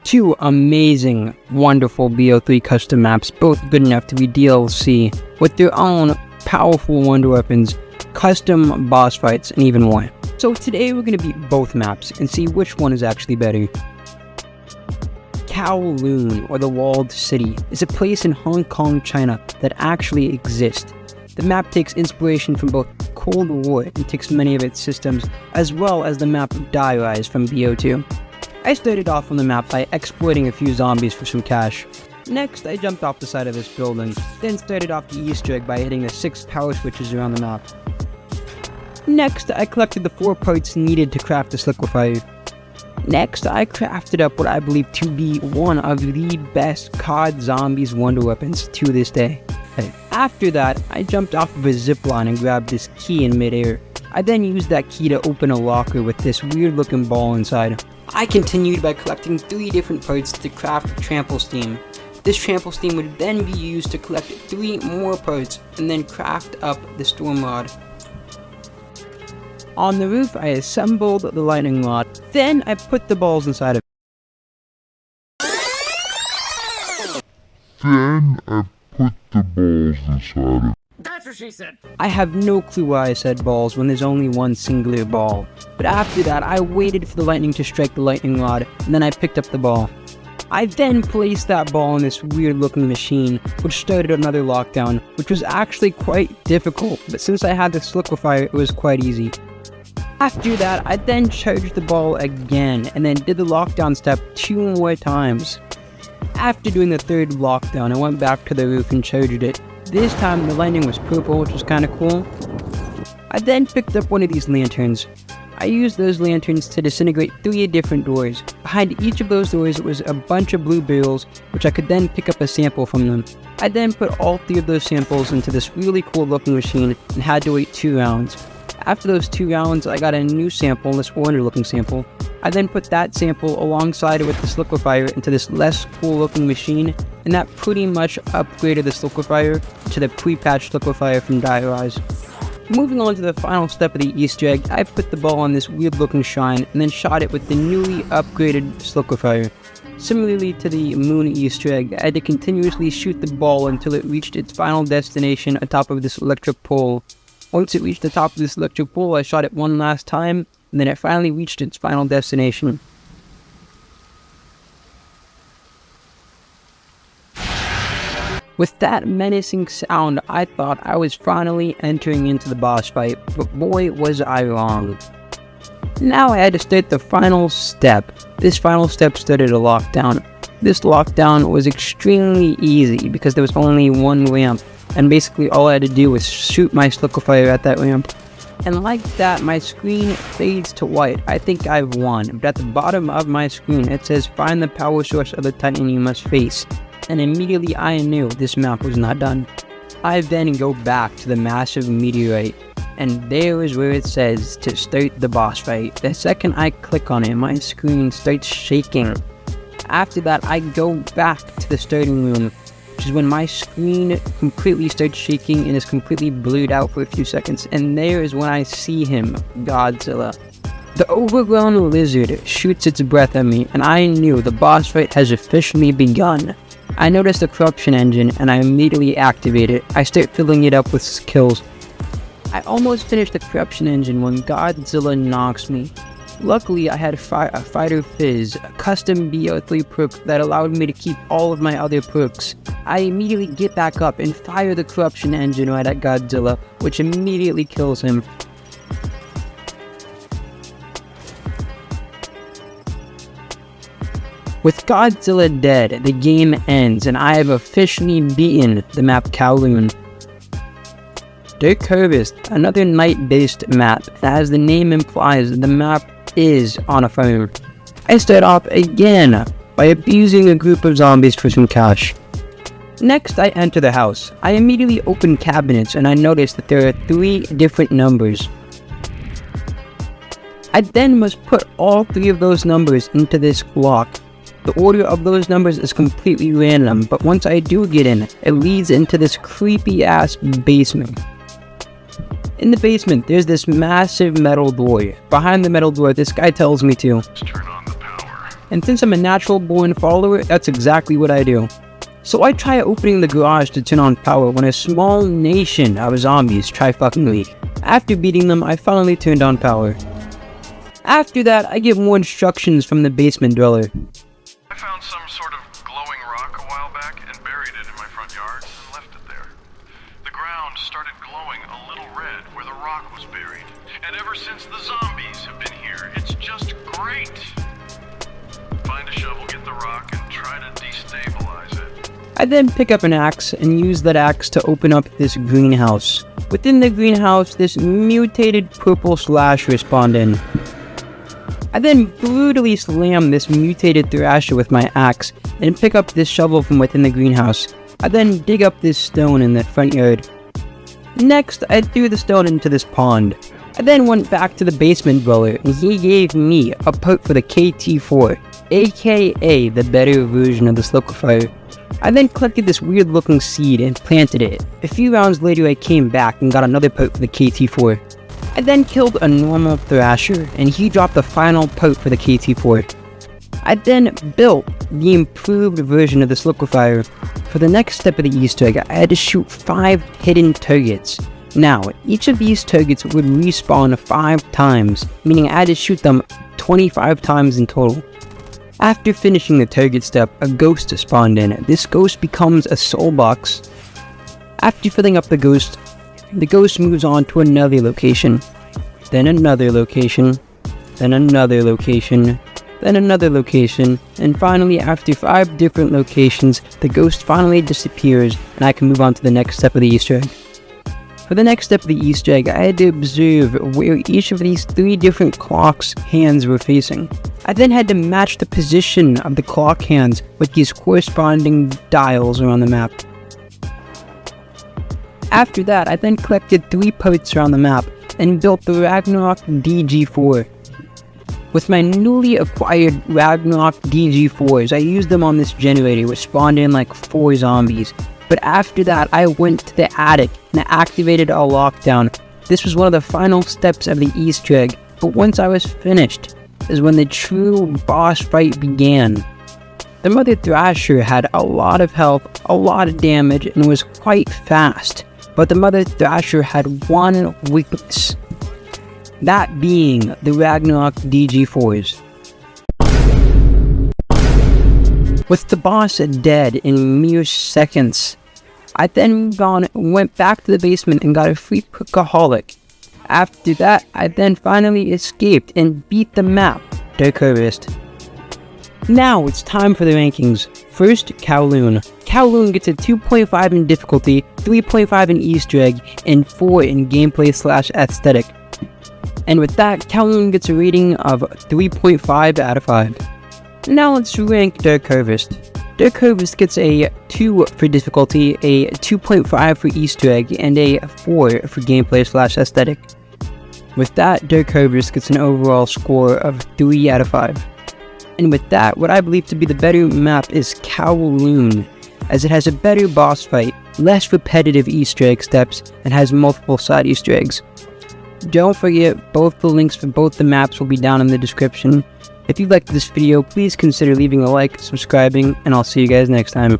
Two amazing, wonderful Bo3 custom maps, both good enough to be DLC, with their own powerful wonder weapons, custom boss fights, and even more. So today we're going to beat both maps and see which one is actually better. Kowloon, or the Walled City, is a place in Hong Kong, China that actually exists. The map takes inspiration from both Cold War and takes many of its systems, as well as the map Die Rise from Bo2. I started off on the map by exploiting a few zombies for some cash. Next, I jumped off the side of this building, then started off the Easter egg by hitting the 6 power switches around the map. Next, I collected the 4 parts needed to craft the liquefier. Next, I crafted up what I believe to be one of the best COD Zombies wonder weapons to this day. After that, I jumped off of a zipline and grabbed this key in midair. I then used that key to open a locker with this weird looking ball inside. I continued by collecting 3 different parts to craft trample steam. This trample steam would then be used to collect 3 more parts and then craft up the storm rod. On the roof, I assembled the lightning rod. Then I put the balls inside of it. That's what she said. I have no clue why I said balls when there's only one singular ball. But after that, I waited for the lightning to strike the lightning rod, and then I picked up the ball. I then placed that ball in this weird looking machine, which started another lockdown, which was actually quite difficult, but since I had this liquefier, it was quite easy. After that, I then charged the ball again, and then did the lockdown step 2 more times. After doing the 3rd lockdown, I went back to the roof and charged it. This time the lightning was purple, which was kinda cool. I then picked up one of these lanterns. I used those lanterns to disintegrate 3 different doors. Behind each of those doors was a bunch of blue barrels, which I could then pick up a sample from them. I then put all 3 of those samples into this really cool looking machine and had to wait 2 rounds. After those 2 rounds, I got a new sample, this orange looking sample. I then put that sample alongside with this liquefier into this less cool looking machine, and that pretty much upgraded this liquefier to the pre-patched liquefier from Die Rise. Moving on to the final step of the Easter egg, I put the ball on this weird looking shrine and then shot it with the newly upgraded liquefier. Similarly to the moon Easter egg, I had to continuously shoot the ball until it reached its final destination atop of this electric pole. Once it reached the top of this electric pole, I shot it one last time, and then it finally reached its final destination. With that menacing sound, I thought I was finally entering into the boss fight, but boy was I wrong. Now I had to start the final step. This final step started a lockdown. This lockdown was extremely easy because there was only one ramp, and basically all I had to do was shoot my liquefier at that ramp. And like that, my screen fades to white. I think I've won, but at the bottom of my screen it says find the power source of the titan you must face. And immediately I knew this map was not done. I then go back to the massive meteorite, and there is where it says to start the boss fight. The second I click on it, my screen starts shaking. After that, I go back to the starting room, which is when my screen completely starts shaking and is completely blurred out for a few seconds, and there is when I see him, Godzilla. The overgrown lizard shoots its breath at me, and I knew the boss fight has officially begun. I noticed the corruption engine, and I immediately activate it. I start filling it up with kills. I almost finished the corruption engine when Godzilla knocks me. Luckily, I had a Fighter Fizz, a custom Bo3 perk that allowed me to keep all of my other perks. I immediately get back up and fire the corruption engine right at Godzilla, which immediately kills him. With Godzilla dead, the game ends, and I have officially beaten the map Kowloon. Dark Harvest, another night-based map, and as the name implies, the map is on a farm. I start off again by abusing a group of zombies for some cash. Next, I enter the house. I immediately open cabinets, and I notice that there are 3 different numbers. I then must put all 3 of those numbers into this lock. The order of those numbers is completely random, but once I do get in, it leads into this creepy ass basement. In the basement, there's this massive metal door. Behind the metal door, this guy tells me to turn on the power. and since I'm a natural born follower, that's exactly what I do. So I try opening the garage to turn on power when a small nation of zombies try fucking me. After beating them, I finally turned on power. After that, I get more instructions from the basement dweller. I found some sort of glowing rock a while back and buried it in my front yard and left it there. The ground started glowing a little red where the rock was buried. And ever since the zombies have been here, it's just great. Find a shovel, get the rock, and try to destabilize it. I then pick up an axe and use that axe to open up this greenhouse. Within the greenhouse, this mutated purple slasher spawned in. I then brutally slam this mutated thrasher with my axe and pick up this shovel from within the greenhouse. I then dig up this stone in the front yard. Next, I threw the stone into this pond. I then went back to the basement dweller and he gave me a part for the KT4, aka the better version of the liquefier. I then collected this weird looking seed and planted it. A few rounds later I came back and got another part for the KT4. I then killed a normal thrasher and he dropped the final part for the KT4. I then built the improved version of this liquefier. For the next step of the Easter egg, I had to shoot 5 hidden targets. Now, each of these targets would respawn 5 times, meaning I had to shoot them 25 times in total. After finishing the target step, a ghost spawned in. This ghost becomes a soul box. After filling up the ghost moves on to another location, then another location, then another location, then another location, and finally after 5 different locations, the ghost finally disappears and I can move on to the next step of the Easter egg. For the next step of the Easter egg, I had to observe where each of these 3 different clocks' hands were facing. I then had to match the position of the clock hands with these corresponding dials around the map. After that, I then collected 3 parts around the map and built the Ragnarok DG4. With my newly acquired Ragnarok DG4s, I used them on this generator which spawned in like 4 zombies. But after that, I went to the attic and activated a lockdown. This was one of the final steps of the Easter egg, but once I was finished, is when the true boss fight began. The Mother Thrasher had a lot of health, a lot of damage, and was quite fast. But the Mother Thrasher had one weakness. That being the Ragnarok DG4s. With the boss dead in mere seconds, I then moved on and went back to the basement and got a free Cookaholic. After that, I then finally escaped and beat the map, Dark Harvest. Now it's time for the rankings. First, Kowloon. Kowloon gets a 2.5 in difficulty, 3.5 in Easter egg, and 4 in gameplay/aesthetic. And with that, Kowloon gets a rating of 3.5 out of 5. Now let's rank Dark Harvest. Dark Harvest gets a 2 for difficulty, a 2.5 for Easter egg, and a 4 for gameplay/aesthetic. With that, Dark Harvest gets an overall score of 3 out of 5. And with that, what I believe to be the better map is Kowloon, as it has a better boss fight, less repetitive Easter egg steps, and has multiple side Easter eggs. Don't forget, both the links for both the maps will be down in the description. If you liked this video, please consider leaving a like, subscribing, and I'll see you guys next time.